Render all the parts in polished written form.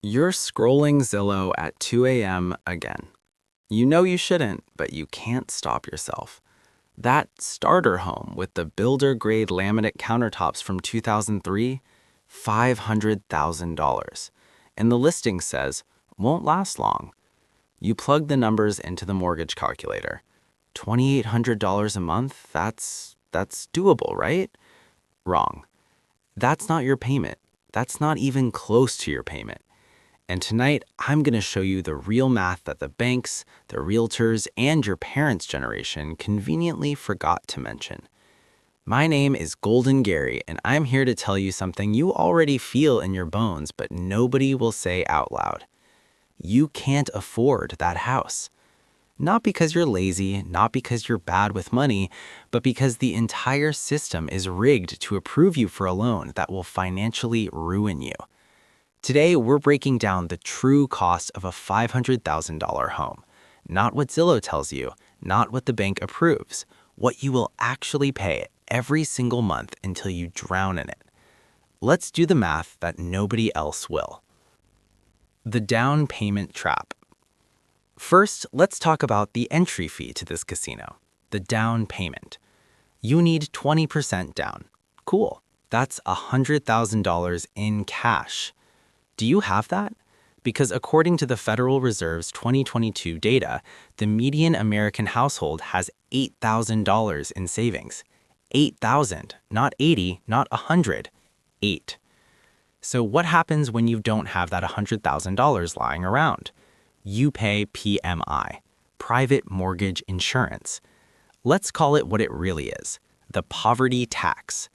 You're scrolling Zillow at 2 a.m. again. You know you shouldn't, but you can't stop yourself. That starter home with the builder-grade laminate countertops from 2003, $500,000. And the listing says, won't last long. You plug the numbers into the mortgage calculator. $2,800 a month, that's doable, right? Wrong. That's not your payment. That's not even close to your payment. And tonight, I'm going to show you the real math that the banks, the realtors, and your parents' generation conveniently forgot to mention. My name is Golden Gary, and I'm here to tell you something you already feel in your bones, but nobody will say out loud. You can't afford that house. Not because you're lazy, not because you're bad with money, but because the entire system is rigged to approve you for a loan that will financially ruin you. Today, we're breaking down the true cost of a $500,000 home. Not what Zillow tells you, not what the bank approves, what you will actually pay every single month until you drown in it. Let's do the math that nobody else will. The down payment trap. First, let's talk about the entry fee to this casino, the down payment. You need 20% down. Cool. That's $100,000 in cash. Do you have that? Because according to the Federal Reserve's 2022 data, the median American household has $8,000 in savings. 8,000, not 80, not 100, 8. So what happens when you don't have that $100,000 lying around? You pay PMI, private mortgage insurance. Let's call it what it really is, the poverty tax.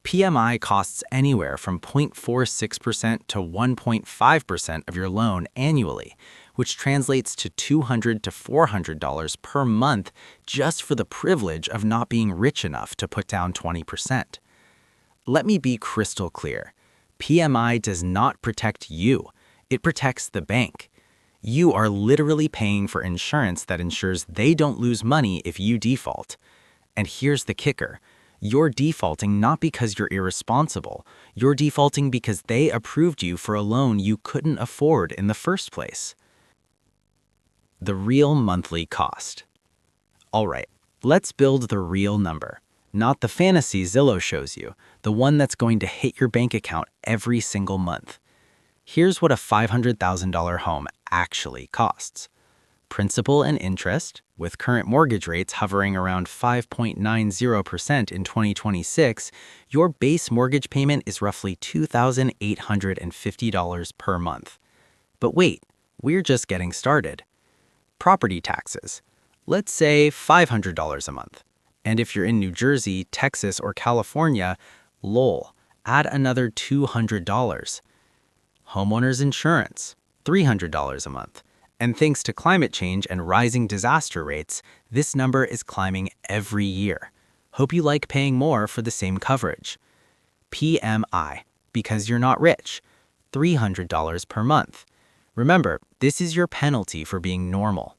PMI costs anywhere from 0.46% to 1.5% of your loan annually, which translates to $200 to $400 per month just for the privilege of not being rich enough to put down 20%. Let me be crystal clear. PMI does not protect you. It protects the bank. You are literally paying for insurance that ensures they don't lose money if you default. And here's the kicker. You're defaulting not because you're irresponsible. You're defaulting because they approved you for a loan you couldn't afford in the first place. The real monthly cost. All right, let's build the real number, not the fantasy Zillow shows you, the one that's going to hit your bank account every single month. Here's what a $500,000 home actually costs. Principal and interest, with current mortgage rates hovering around 5.90% in 2026, your base mortgage payment is roughly $2,850 per month. But wait, we're just getting started. Property taxes. Let's say $500 a month. And if you're in New Jersey, Texas, or California, lol, add another $200. Homeowners insurance, $300 a month. And thanks to climate change and rising disaster rates, this number is climbing every year. Hope you like paying more for the same coverage. PMI, because you're not rich, $300 per month. Remember, this is your penalty for being normal.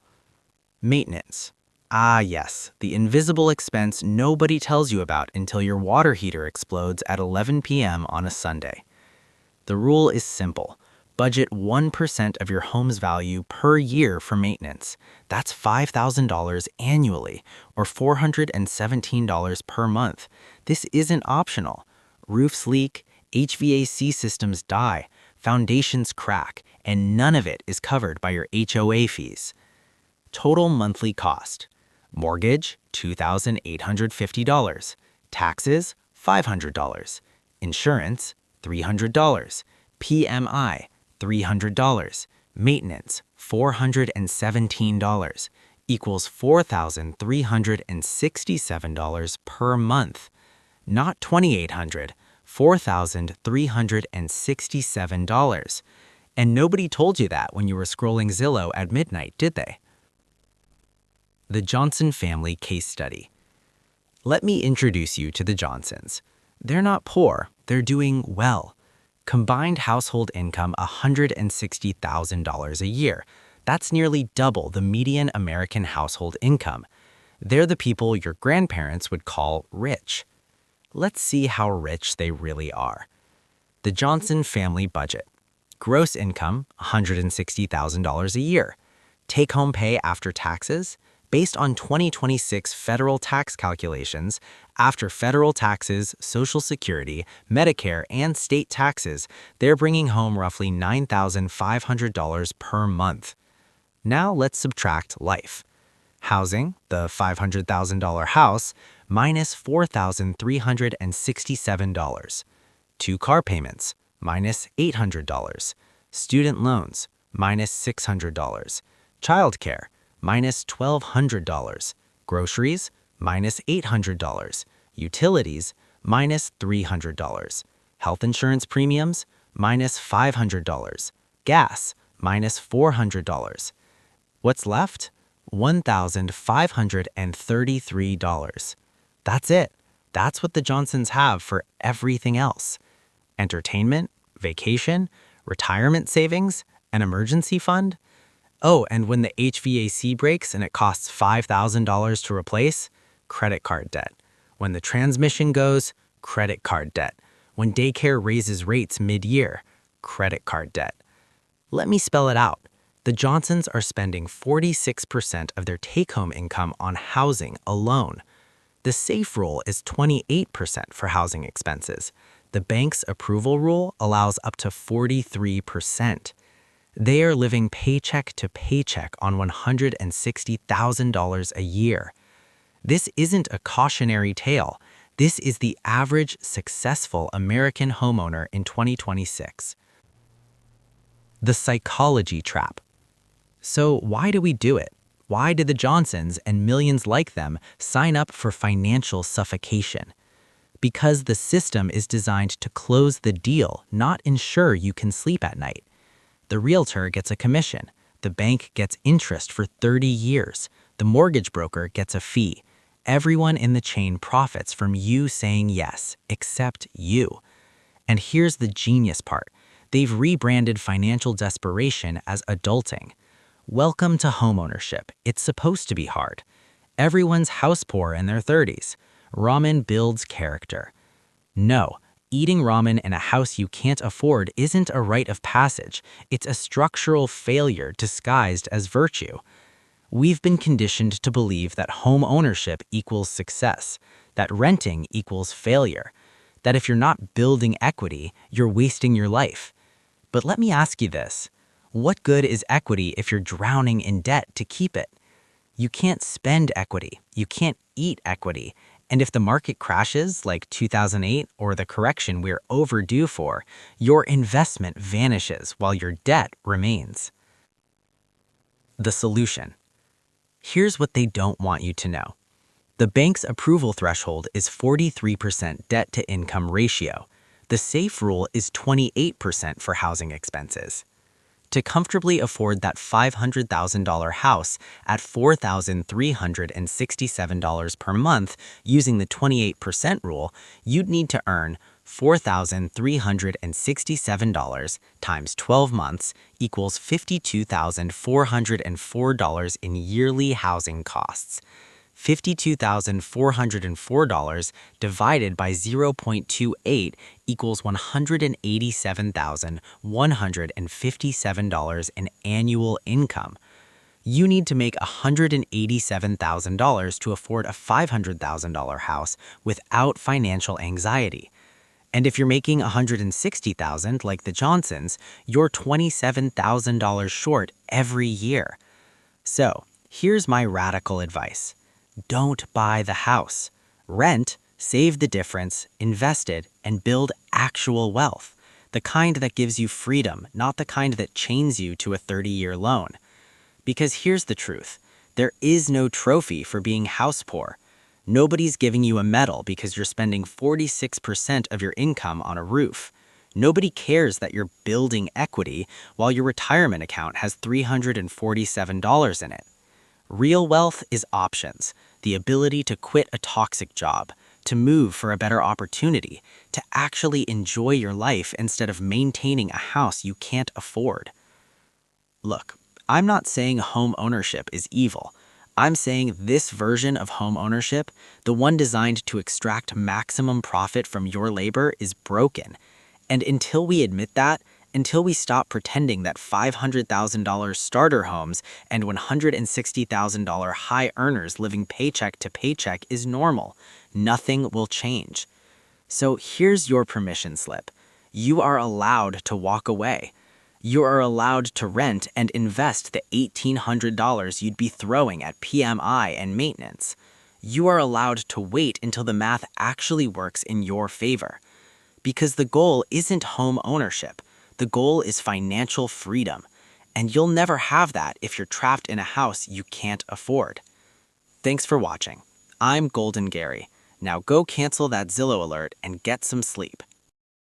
Maintenance. Ah yes, the invisible expense nobody tells you about until your water heater explodes at 11 p.m. on a Sunday. The rule is simple. Budget 1% of your home's value per year for maintenance. That's $5,000 annually, or $417 per month. This isn't optional. Roofs leak, HVAC systems die, foundations crack, and none of it is covered by your HOA fees. Total monthly cost. Mortgage, $2,850. Taxes, $500. Insurance, $300. PMI, $300. Maintenance, $417, equals $4,367 per month. Not $2,800, $4,367. And nobody told you that when you were scrolling Zillow at midnight, did they? The Johnson family case study. Let me introduce you to the Johnsons. They're not poor, they're doing well. Combined household income $160,000 a year. That's nearly double the median American household income. They're the people your grandparents would call rich. Let's see how rich they really are. The Johnson family budget. Gross income, $160,000 a year. Take-home pay after taxes, based on 2026 federal tax calculations, after federal taxes, Social Security, Medicare, and state taxes, they're bringing home roughly $9,500 per month. Now let's subtract life. Housing, the $500,000 house, minus $4,367. Two car payments, minus $800. Student loans, minus $600. Childcare, minus $1,200. Groceries, minus $800. Utilities, minus $300. Health insurance premiums, minus $500. Gas, minus $400. What's left? $1,533. That's it. That's what the Johnsons have for everything else. Entertainment, vacation, retirement savings, an emergency fund. Oh, and when the HVAC breaks and it costs $5,000 to replace, credit card debt. When the transmission goes, credit card debt. When daycare raises rates mid-year, credit card debt. Let me spell it out. The Johnsons are spending 46% of their take-home income on housing alone. The safe rule is 28% for housing expenses. The bank's approval rule allows up to 43%. They are living paycheck to paycheck on $160,000 a year. This isn't a cautionary tale. This is the average successful American homeowner in 2026. The psychology trap. So why do we do it? Why did the Johnsons and millions like them sign up for financial suffocation? Because the system is designed to close the deal, not ensure you can sleep at night. The realtor gets a commission. The bank gets interest for 30 years. The mortgage broker gets a fee. Everyone in the chain profits from you saying yes, except you. And here's the genius part. They've rebranded financial desperation as adulting. Welcome to homeownership. It's supposed to be hard. Everyone's house poor in their 30s. Ramen builds character. No, eating ramen in a house you can't afford isn't a rite of passage. It's a structural failure disguised as virtue. We've been conditioned to believe that home ownership equals success, that renting equals failure, that if you're not building equity, you're wasting your life. But let me ask you this. What good is equity if you're drowning in debt to keep it? You can't spend equity. You can't eat equity. And if the market crashes like 2008 or the correction we're overdue for, your investment vanishes while your debt remains. The solution. Here's what they don't want you to know. The bank's approval threshold is 43% debt-to-income ratio. The safe rule is 28% for housing expenses. To comfortably afford that $500,000 house at $4,367 per month using the 28% rule, you'd need to earn $4,367 times 12 months equals $52,404 in yearly housing costs. $52,404 divided by 0.28 equals $187,157 in annual income. You need to make $187,000 to afford a $500,000 house without financial anxiety. And if you're making $160,000 like the Johnsons, you're $27,000 short every year. So, here's my radical advice. Don't buy the house. Rent, save the difference, invest it, and build actual wealth. The kind that gives you freedom, not the kind that chains you to a 30-year loan. Because here's the truth. There is no trophy for being house poor. Nobody's giving you a medal because you're spending 46% of your income on a roof. Nobody cares that you're building equity while your retirement account has $347 in it. Real wealth is options, the ability to quit a toxic job, to move for a better opportunity, to actually enjoy your life instead of maintaining a house you can't afford. Look, I'm not saying home ownership is evil. I'm saying this version of home ownership, the one designed to extract maximum profit from your labor, is broken. And until we admit that, until we stop pretending that $500,000 starter homes and $160,000 high earners living paycheck to paycheck is normal, nothing will change. So here's your permission slip. You are allowed to walk away. You are allowed to rent and invest the $1,800 you'd be throwing at PMI and maintenance. You are allowed to wait until the math actually works in your favor. Because the goal isn't home ownership. The goal is financial freedom. And you'll never have that if you're trapped in a house you can't afford. Thanks for watching. I'm Golden Gary. Now go cancel that Zillow alert and get some sleep.